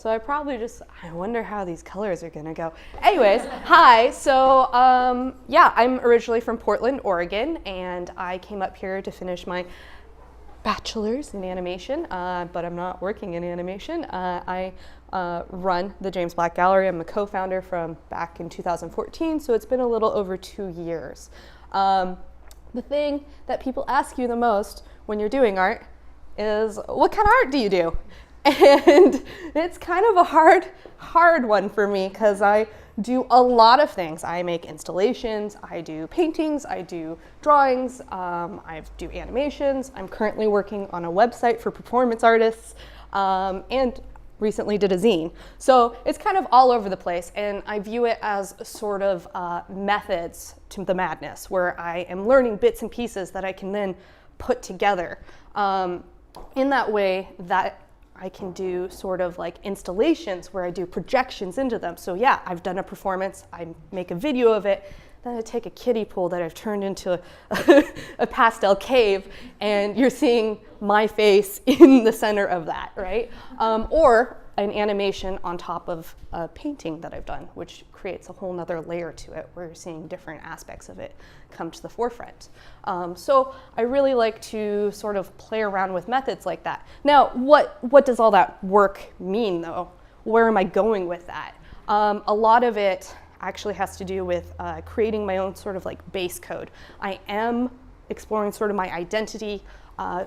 So I wonder how these colors are gonna go. Anyways, hi, so yeah, I'm originally from Portland, Oregon, and I came up here to finish my bachelor's in animation, but I'm not working in animation. I run the James Black Gallery. I'm a co-founder from back in 2014, so it's been a little over 2 years. The thing that people ask you the most when you're doing art is, what kind of art do you do? And it's kind of a hard one for me because I do a lot of things. I make installations, I do paintings, I do drawings, I do animations. I'm currently working on a website for performance artists, and recently did a zine. So it's kind of all over the place, and I view it as sort of methods to the madness, where I am learning bits and pieces that I can then put together. In that way that I can do sort of like installations where I do projections into them. So yeah, I've done a performance, I make a video of it, then I take a kiddie pool that I've turned into a pastel cave, and you're seeing my face in the center of that, right? Or an animation on top of a painting that I've done, which creates a whole nother layer to it, where you're seeing different aspects of it come to the forefront. So I really like to sort of play around with methods like that. Now, what does all that work mean, though? Where am I going with that? A lot of it actually has to do with creating my own sort of like base code. I am exploring sort of my identity.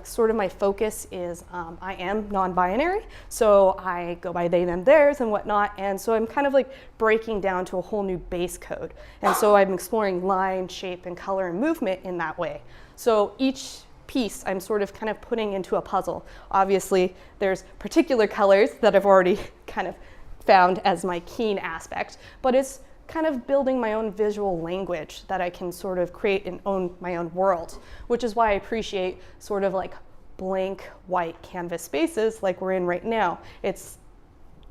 Sort of my focus is I am non-binary, so I go by they, them, theirs and whatnot, and so I'm kind of like breaking down to a whole new base code. And so I'm exploring line, shape, and color and movement in that way. So each piece I'm sort of kind of putting into a puzzle. Obviously, there's particular colors that I've already kind of found as my keen aspect, but it's kind of building my own visual language that I can sort of create and own my own world, which is why I appreciate sort of like blank white canvas spaces like we're in right now. It's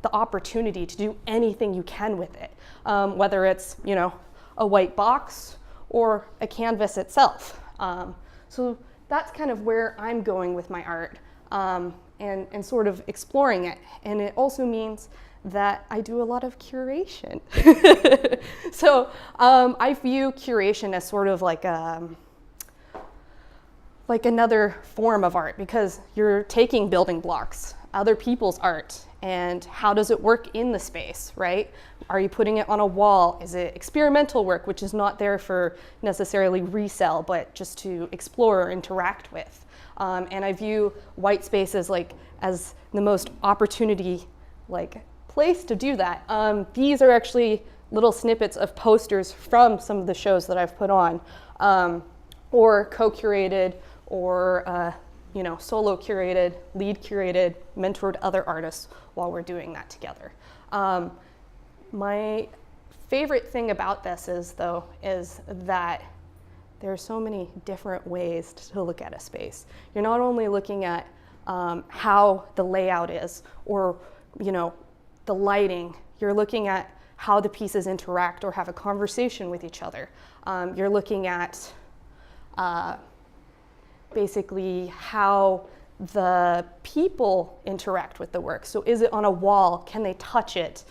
the opportunity to do anything you can with it, whether it's, you know, a white box or a canvas itself. So that's kind of where I'm going with my art, and sort of exploring it. And it also means that I do a lot of curation. So I view curation as sort of like another form of art, because you're taking building blocks, other people's art, and how does it work in the space, right? Are you putting it on a wall? Is it experimental work, which is not there for necessarily resell, but just to explore or interact with? And I view white spaces like as the most opportunity place to do that. These are actually little snippets of posters from some of the shows that I've put on, or co-curated, or you know, solo curated, lead curated, mentored other artists while we're doing that together. My favorite thing about this is that there are so many different ways to look at a space. You're not only looking at how the layout is, or, you know, the lighting. You're looking at how the pieces interact or have a conversation with each other. You're looking at basically how the people interact with the work. So is it on a wall? Can they touch it?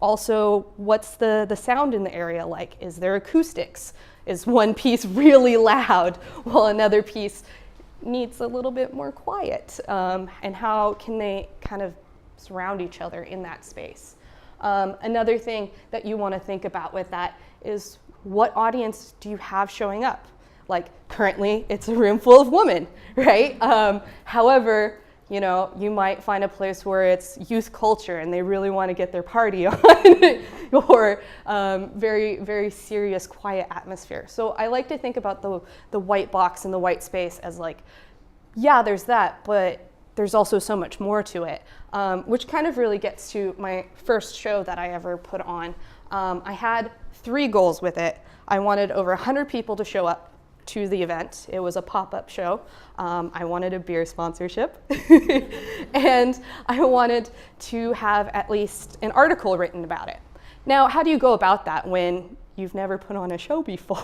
Also, what's the sound in the area like? Is there acoustics? Is one piece really loud while another piece needs a little bit more quiet? And how can they kind of surround each other in that space? Another thing that you want to think about with that is, what audience do you have showing up? Like currently it's a room full of women, right? However, you know, you might find a place where it's youth culture and they really want to get their party on, or very, very serious, quiet atmosphere. So I like to think about the white box and the white space as like, yeah, there's that, but there's also so much more to it, which kind of really gets to my first show that I ever put on. I had 3 goals with it. I wanted over 100 people to show up to the event. It was a pop-up show. I wanted a beer sponsorship. And I wanted to have at least an article written about it. Now, how do you go about that when you've never put on a show before.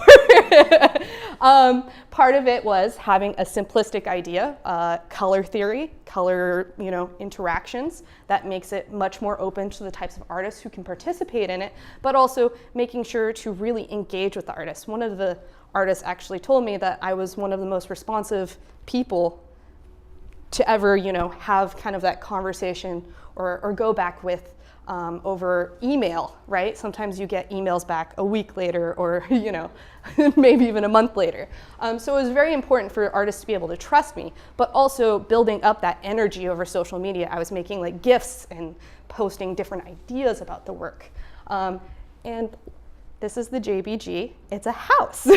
Part of it was having a simplistic idea, color theory, color, interactions that makes it much more open to the types of artists who can participate in it, but also making sure to really engage with the artists. One of the artists actually told me that I was one of the most responsive people to ever, have kind of that conversation or go back with over email, right? Sometimes you get emails back a week later or, maybe even a month later. So it was very important for artists to be able to trust me, but also building up that energy over social media. I was making like GIFs and posting different ideas about the work. And this is the JBG, it's a house.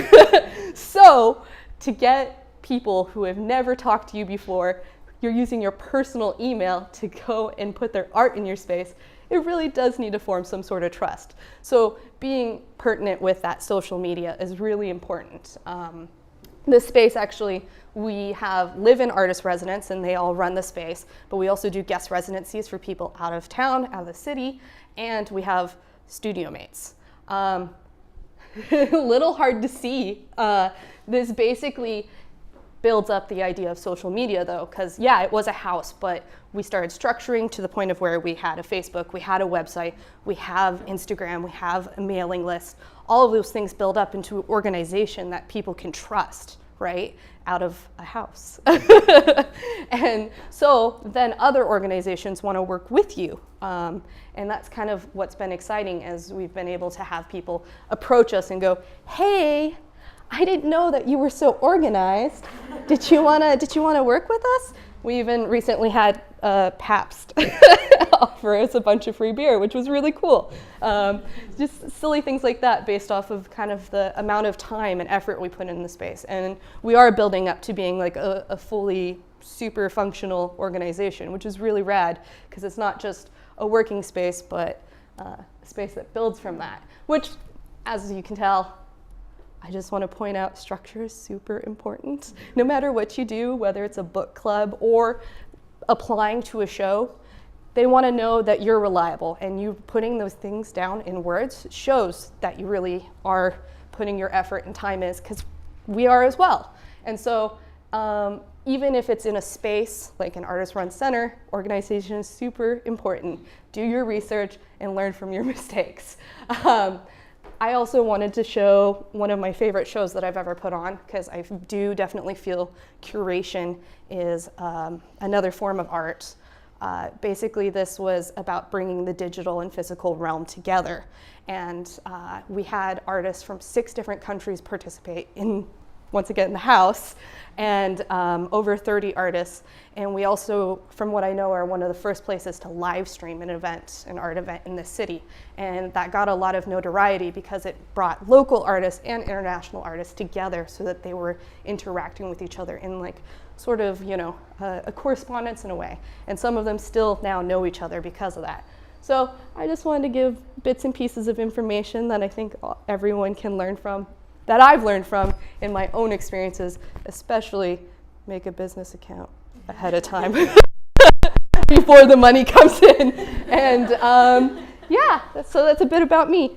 So to get people who have never talked to you before, you're using your personal email to go and put their art in your space, it really does need to form some sort of trust. So being pertinent with that social media is really important. This space actually, we have live-in artist residents and they all run the space, but we also do guest residencies for people out of town, out of the city, and we have studio mates. A little hard to see. This basically builds up the idea of social media though, because yeah, it was a house, but we started structuring to the point of where we had a Facebook, we had a website, we have Instagram, we have a mailing list. All of those things build up into an organization that people can trust, right? Out of a house. And so then other organizations want to work with you. And that's kind of what's been exciting as we've been able to have people approach us and go, hey, I didn't know that you were so organized. Did you wanna work with us? We even recently had Pabst offer us a bunch of free beer, which was really cool. Just silly things like that based off of kind of the amount of time and effort we put in the space. And we are building up to being like a fully super functional organization, which is really rad because it's not just a working space, but a space that builds from that, which, as you can tell, I just want to point out structure is super important. No matter what you do, whether it's a book club or applying to a show, they want to know that you're reliable, and you putting those things down in words shows that you really are putting your effort and time in, because we are as well. And so even if it's in a space like an artist-run center, organization is super important. Do your research and learn from your mistakes. I also wanted to show one of my favorite shows that I've ever put on, because I do definitely feel curation is another form of art. Basically, this was about bringing the digital and physical realm together. And we had artists from 6 different countries participate in, once again, the house, and over 30 artists. And we also, from what I know, are one of the first places to live stream an event, an art event in this city. And that got a lot of notoriety because it brought local artists and international artists together so that they were interacting with each other in like sort of, a correspondence in a way. And some of them still now know each other because of that. So I just wanted to give bits and pieces of information that I think everyone can learn from, that I've learned from in my own experiences, especially make a business account ahead of time before the money comes in. And yeah, so that's a bit about me.